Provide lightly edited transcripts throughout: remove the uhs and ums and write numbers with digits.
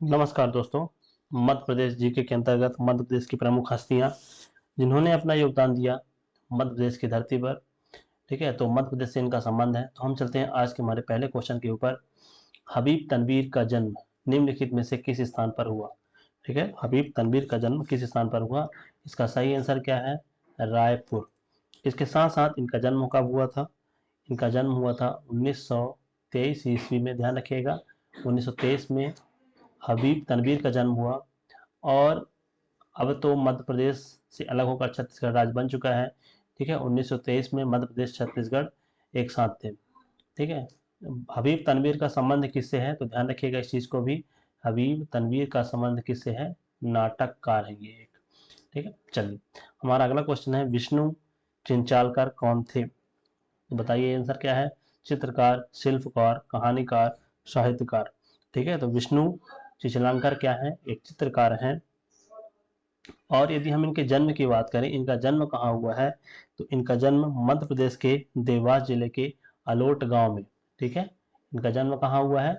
नमस्कार दोस्तों। मध्य प्रदेश जीके के अंतर्गत मध्य प्रदेश की प्रमुख हस्तियां जिन्होंने अपना योगदान दिया मध्य प्रदेश की धरती पर। ठीक है, तो मध्य प्रदेश से इनका संबंध है। तो हम चलते हैं आज के हमारे पहले क्वेश्चन के ऊपर। हबीब तनवीर का जन्म निम्नलिखित में से किस स्थान पर हुआ? ठीक है, हबीब तनवीर का जन्म किस स्थान पर हुआ? इसका सही आंसर क्या है? रायपुर। इसके साथ साथ इनका जन्म कब हुआ था? इनका जन्म हुआ था 1923 ईस्वी में। ध्यान रखिएगा, 1923 में हबीब तनवीर का जन्म हुआ। और अब तो मध्य प्रदेश से अलग होकर छत्तीसगढ़ राज्य बन चुका है। ठीक है, 1923 में मध्य प्रदेश छत्तीसगढ़ एक साथ थे। ठीक है, हबीब तनवीर का संबंध किससे है? तो ध्यान रखिएगा इस चीज को भी। हबीब तनवीर का संबंध किससे है? नाटककार है ये एक। ठीक है, चलिए हमारा अगला क्वेश्चन है, विष्णु चिंचालकर कौन थे? तो बताइए आंसर क्या है? चित्रकार, शिल्पकार, कहानीकार, साहित्यकार। ठीक है, तो विष्णु चिचलांकर क्या है? एक चित्रकार हैं। और यदि हम इनके जन्म की बात करें, इनका जन्म कहाँ हुआ है? तो इनका जन्म मध्य प्रदेश के देवास जिले के अलोट गांव में। ठीक है, इनका जन्म कहाँ हुआ है?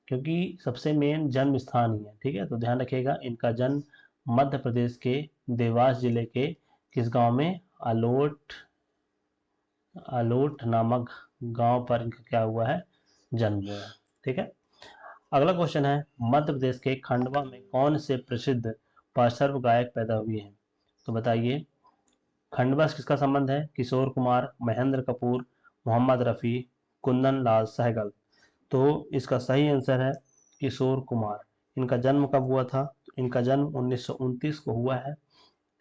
क्योंकि सबसे मेन जन्म स्थान ही है। ठीक है, तो ध्यान रखिएगा इनका जन्म मध्य प्रदेश के देवास जिले के किस गांव में? अलोट। अलोट नामक गांव पर इनका क्या हुआ है? जन्म हुआ है। ठीक है, अगला क्वेश्चन है, मध्य प्रदेश के खंडवा में कौन से प्रसिद्ध पार्श्व गायक पैदा हुए हैं? तो बताइए, खंडवा से किसका संबंध है? किशोर कुमार, महेंद्र कपूर, मोहम्मद रफ़ी, कुंदन लाल सहगल। तो इसका सही आंसर है किशोर कुमार। इनका जन्म कब हुआ था? तो इनका जन्म 1929 को हुआ है।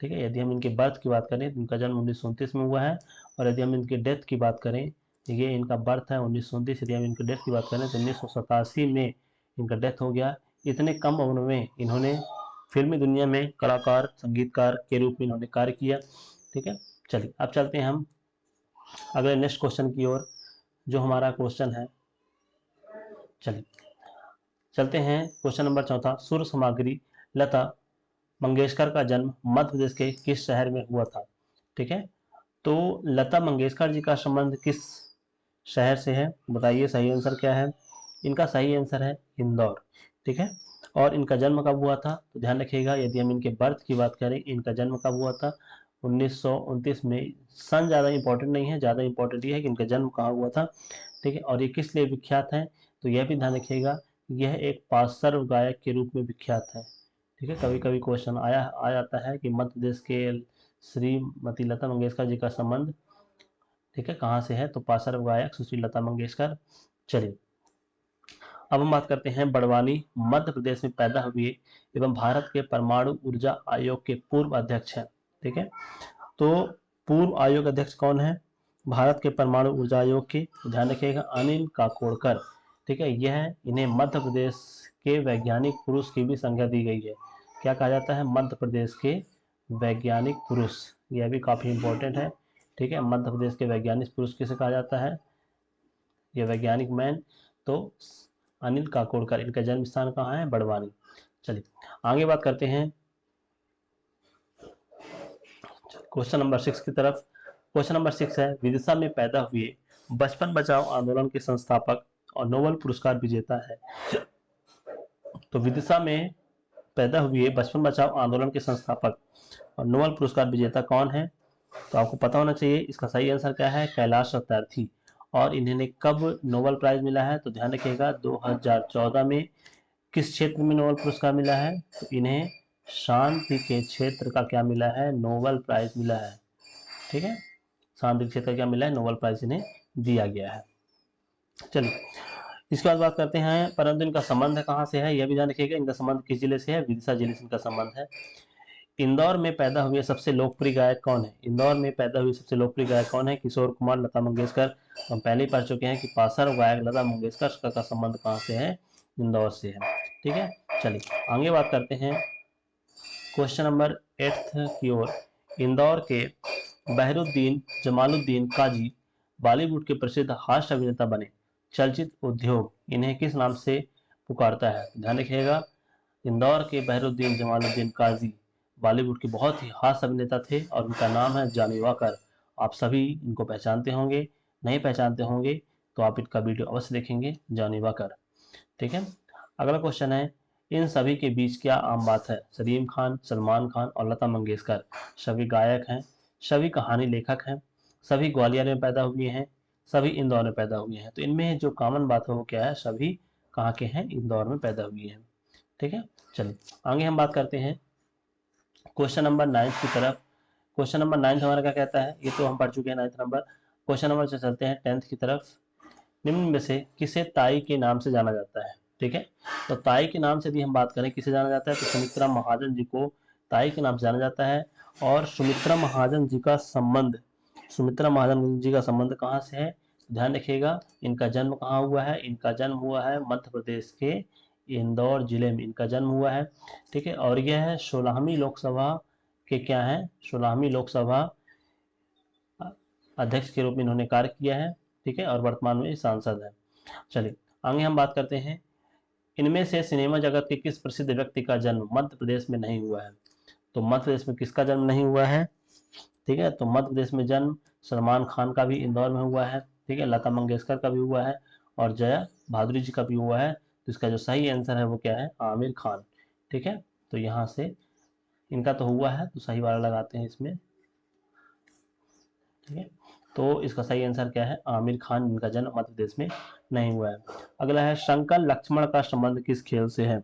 ठीक है, यदि हम इनके बर्थ की बात करें तो इनका जन्म 1929 में हुआ है। और यदि हम इनके डेथ की बात करें, ये इनका बर्थ है 1929, यदि हम इनके डेथ की बात करें तो 1987 में इनका डेथ हो गया। इतने कम उम्र में इन्होंने फिल्मी दुनिया में कलाकार, संगीतकार के रूप में इन्होंने कार्य किया। ठीक है, चलिए अब चलते हैं हम अगले नेक्स्ट क्वेश्चन की ओर, जो हमारा क्वेश्चन है। चलिए चलते हैं क्वेश्चन नंबर चौथा, सुर सामग्री लता मंगेशकर का जन्म मध्य प्रदेश के किस शहर में हुआ था? ठीक है, तो लता मंगेशकर जी का संबंध किस शहर से है? बताइए सही आंसर क्या है? इनका सही आंसर है इंदौर। ठीक है, और इनका जन्म कब हुआ था? तो ध्यान रखिएगा, यदि हम इनके बर्थ की बात करें, इनका जन्म कब हुआ था? 1929 में। सन ज़्यादा इंपॉर्टेंट नहीं है, ज़्यादा इंपॉर्टेंट ये है कि इनका जन्म कहाँ हुआ था। ठीक है, और ये किस लिए विख्यात है? तो यह भी ध्यान रखिएगा, यह एक पार्श्व गायक के रूप में विख्यात है। ठीक है, कभी कभी क्वेश्चन आ जाता है कि मध्य प्रदेश के श्रीमती लता मंगेशकर जी का संबंध, ठीक है, कहाँ से है? तो पार्श्व गायक सुश्री लता मंगेशकर। चलिए अब हम बात करते हैं, बड़वानी मध्य प्रदेश में पैदा हुए एवं भारत के परमाणु ऊर्जा आयोग के पूर्व अध्यक्ष हैं। ठीक है, तो पूर्व आयोग अध्यक्ष कौन है भारत के परमाणु ऊर्जा आयोग के? तो ध्यान रखिएगा, अनिल काकोडकर। ठीक है, यह इन्हें मध्य प्रदेश के वैज्ञानिक पुरुष की भी संज्ञा दी गई है। क्या कहा जाता है? मध्य प्रदेश के वैज्ञानिक पुरुष। यह भी काफी इंपॉर्टेंट है। ठीक है, मध्य प्रदेश के वैज्ञानिक पुरुष किसे कहा जाता है? ये वैज्ञानिक मैन। तो अनिल काकोडकर, इनका जन्म स्थान कहाँ है? बड़वानी। चलिए आगे बात करते हैं क्वेश्चन नंबर 6 की तरफ। क्वेश्चन नंबर 6 है, विदिशा में पैदा हुए बचपन बचाओ आंदोलन के संस्थापक और नोबेल पुरस्कार विजेता है। तो विदिशा में पैदा हुए बचपन बचाओ आंदोलन के संस्थापक और नोबेल पुरस्कार विजेता कौन है? तो आपको पता होना चाहिए। इसका सही आंसर क्या है? कैलाश सत्यार्थी। और इन्हें कब नोबेल प्राइज मिला है? तो ध्यान रखिएगा 2014 में। किस क्षेत्र में नोबेल पुरस्कार मिला है? तो इन्हें शांति के क्षेत्र का क्या मिला है? नोबेल प्राइज मिला है। ठीक है, शांति क्षेत्र का क्या मिला है? नोबेल प्राइज इन्हें दिया गया है। चलिए इसके बाद बात करते हैं, परंतु इनका संबंध कहाँ से है? यह भी ध्यान रखिएगा, इनका संबंध किस जिले से है? विदिशा जिले से इनका संबंध है। इंदौर में पैदा हुए सबसे लोकप्रिय गायक कौन है? इंदौर में पैदा हुए सबसे लोकप्रिय गायक कौन है? किशोर कुमार, लता मंगेशकर। हम पहले ही पढ़ चुके हैं कि पार्श्व गायक लता मंगेशकर का संबंध कहाँ से है? इंदौर से है। ठीक है, चलिए आगे बात करते हैं क्वेश्चन नंबर 8 की ओर। इंदौर के बहरुद्दीन जमालुद्दीन काजी बॉलीवुड के प्रसिद्ध हास्य अभिनेता बने। चलचित्र उद्योग इन्हें किस नाम से पुकारता है? ध्यान रखिएगा, इंदौर के बहरुद्दीन जमालुद्दीन काजी बॉलीवुड के बहुत ही हास्य अभिनेता थे और उनका नाम है जॉनी वॉकर। आप सभी इनको पहचानते होंगे, नहीं पहचानते होंगे तो आप इनका वीडियो अवश्य देखेंगे, जॉनी वॉकर। ठीक है, अगला क्वेश्चन है, इन सभी के बीच क्या आम बात है? सलीम खान, सलमान खान और लता मंगेशकर सभी गायक हैं, सभी कहानी लेखक हैं, सभी ग्वालियर में पैदा हुए हैं, सभी इंदौर में पैदा हुए हैं। तो इनमें जो कॉमन बात है वो क्या है? सभी कहाँ के हैं? इंदौर में पैदा हुए हैं। ठीक है, चलिए आगे हम बात करते हैं क्वेश्चन नंबर 9 की तरफ। क्वेश्चन नंबर 9 हमारा क्या कहता है? ये तो हम पढ़ चुके हैं 9 नंबर। क्वेश्चन नंबर से चलते हैं 10 की तरफ। निम्न में से किसे ताई के नाम से जाना जाता है? ठीक है, तो ताई के नाम से यदि हम बात करें किसे जाना जाता है, तो सुमित्रा महाजन जी को ताई के नाम से जाना जाता है। और सुमित्रा महाजन जी का संबंध, सुमित्रा महाजन जी का संबंध कहाँ से है? ध्यान रखिएगा, इनका जन्म कहाँ हुआ है? इनका जन्म हुआ है मध्य प्रदेश के इंदौर जिले में इनका जन्म हुआ है। ठीक है, और यह है 16वीं लोकसभा के क्या है? 16वीं लोकसभा अध्यक्ष के रूप में इन्होंने कार्य किया है। ठीक है, और वर्तमान में सांसद है। चलिए आगे हम बात करते हैं, इनमें से सिनेमा जगत के किस प्रसिद्ध व्यक्ति का जन्म मध्य प्रदेश में नहीं हुआ है? तो मध्य प्रदेश में किसका जन्म नहीं हुआ है? ठीक है, तो मध्य प्रदेश में जन्म सलमान खान का भी इंदौर में हुआ है। ठीक है, लता मंगेशकर का भी हुआ है और जया भादुरी जी का भी हुआ है। तो इसका जो सही आंसर है वो क्या है? आमिर खान। ठीक है, तो यहाँ से इनका तो हुआ है तो सही वाला लगाते हैं इसमें। ठीक है, तो इसका सही आंसर क्या है? आमिर खान, इनका जन्म मध्य प्रदेश में नहीं हुआ है। अगला है शंकर लक्ष्मण का संबंध किस खेल से है?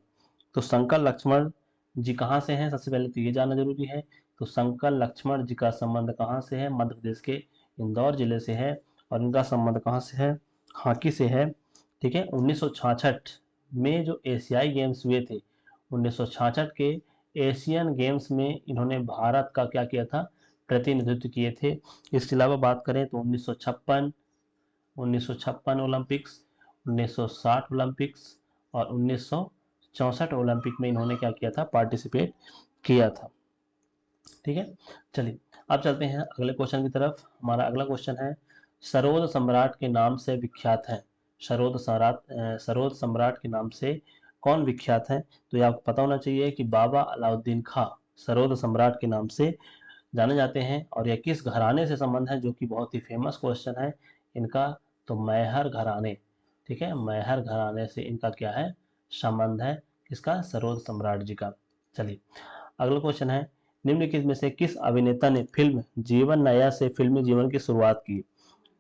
तो शंकर लक्ष्मण जी कहाँ से हैं? सबसे पहले तो ये जानना जरूरी है। तो शंकर लक्ष्मण जी का संबंध कहाँ से है? मध्य प्रदेश के इंदौर जिले से है। और इनका संबंध कहाँ से है? हॉकी से है। ठीक है, 1966 में जो एशियाई गेम्स हुए थे, 1966 के एशियन गेम्स में इन्होंने भारत का क्या किया था? प्रतिनिधित्व किए थे। इसके अलावा बात करें तो 1956 ओलंपिक्स, 1960 ओलंपिक्स और 1964 ओलंपिक में इन्होंने क्या किया था? पार्टिसिपेट किया था। ठीक है, चलिए अब चलते हैं अगले क्वेश्चन की तरफ। हमारा अगला क्वेश्चन है, सरोद सम्राट के नाम से विख्यात है। सरोद सम्राट के नाम से कौन विख्यात है? तो ये आपको पता होना चाहिए कि बाबा अलाउद्दीन खां सरोद सम्राट के नाम से जाने जाते हैं। और यह किस घराने से संबंध है, जो कि बहुत ही फेमस क्वेश्चन है इनका? तो मैहर घराने। ठीक है, मैहर घराने से इनका क्या है? संबंध है। किसका? सरोद सम्राट जी का। चलिए अगला क्वेश्चन है, निम्नलिखित में से किस अभिनेता ने फिल्म जीवन नया से फिल्मी जीवन की शुरुआत की?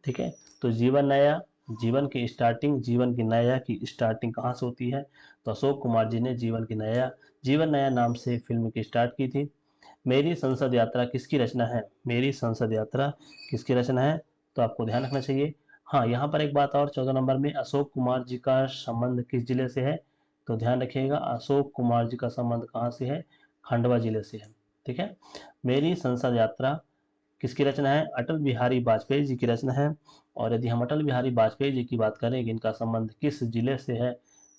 ठीक है, तो जीवन नया, जीवन की स्टार्टिंग, जीवन की नया की स्टार्टिंग कहाँ से होती है? तो अशोक कुमार जी ने जीवन नया नाम से फिल्म की स्टार्ट की थी। मेरी संसद यात्रा किसकी रचना है? मेरी संसद यात्रा किसकी रचना है? तो आपको ध्यान रखना चाहिए। हाँ, यहाँ पर एक बात और, 14 नंबर में अशोक कुमार जी का संबंध किस जिले से है? तो ध्यान रखिएगा, अशोक कुमार जी का संबंध कहाँ से है? खंडवा जिले से है। ठीक है, मेरी संसद यात्रा किसकी रचना है? अटल बिहारी वाजपेयी जी की रचना है। और यदि हम अटल बिहारी वाजपेयी जी की बात करें कि इनका संबंध किस जिले से है,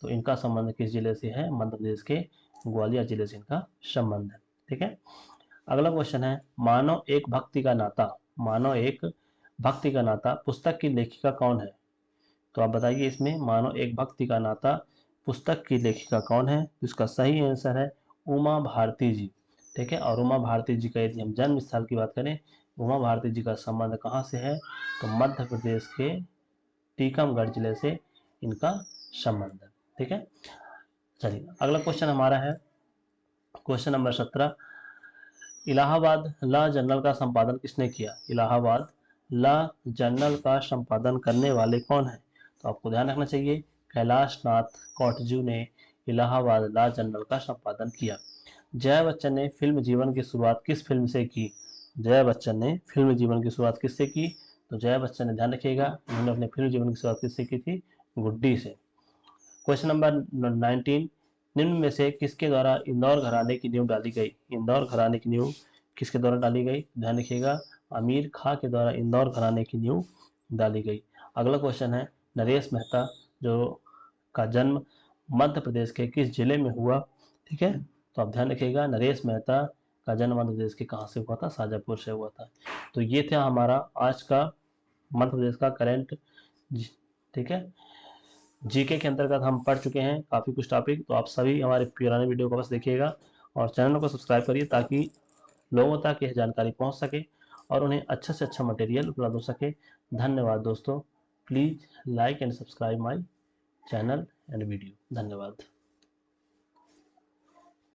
तो इनका संबंध किस जिले से है? मध्य प्रदेश के ग्वालियर जिले से इनका संबंध है। ठीक है, अगला क्वेश्चन है, मानव एक भक्ति का नाता, मानव एक भक्ति का नाता पुस्तक की लेखिका कौन है? तो आप बताइए इसमें मानव एक भक्ति का नाता पुस्तक की लेखिका कौन है? तो इसका सही आंसर है उमा भारती जी। ठीक है, और उमा भारती जी का यदि हम जन्म स्थल की बात करें, उमा भारती जी का संबंध कहाँ से है? तो मध्य प्रदेश के टीकमगढ़ जिले से इनका संबंध है। ठीक है, चलिए अगला क्वेश्चन हमारा है question number 17, Allahabad law journal का संपादन किसने किया? इलाहाबाद लॉ जर्नल का संपादन करने वाले कौन है? तो आपको ध्यान रखना चाहिए, कैलाश नाथ कौटजू ने इलाहाबाद लॉ जर्नल का संपादन किया। जया बच्चन ने फिल्म जीवन की शुरुआत किस फिल्म से की? जया बच्चन ने फिल्म जीवन की शुरुआत किससे की? तो जया बच्चन ने, ध्यान रखिएगा, उन्होंने अपने फिल्म जीवन की शुरुआत किससे की थी? गुड्डी से। क्वेश्चन नंबर 19, निम्न में से किसके द्वारा इंदौर घराने की नींव डाली गई? इंदौर घराने की नींव किसके द्वारा डाली गई? ध्यान रखिएगा, आमिर खां के द्वारा इंदौर घराने की नींव डाली गई। अगला क्वेश्चन है, नरेश मेहता जो का जन्म मध्य प्रदेश के किस जिले में हुआ? ठीक है, तो आप ध्यान रखिएगा, नरेश मेहता का जन्म मध्य प्रदेश के कहाँ से हुआ था? शाजापुर से हुआ था। तो ये था हमारा आज का मध्य प्रदेश का करंट। ठीक है, जीके के अंतर्गत हम पढ़ चुके हैं काफ़ी कुछ टॉपिक। तो आप सभी हमारे पुराने वीडियो को बस देखिएगा और चैनल को सब्सक्राइब करिए ताकि लोगों तक यह जानकारी पहुंच सके और उन्हें अच्छा से अच्छा मटेरियल उपलब्ध हो सके। धन्यवाद दोस्तों, please like and subscribe my channel and video. धन्यवाद।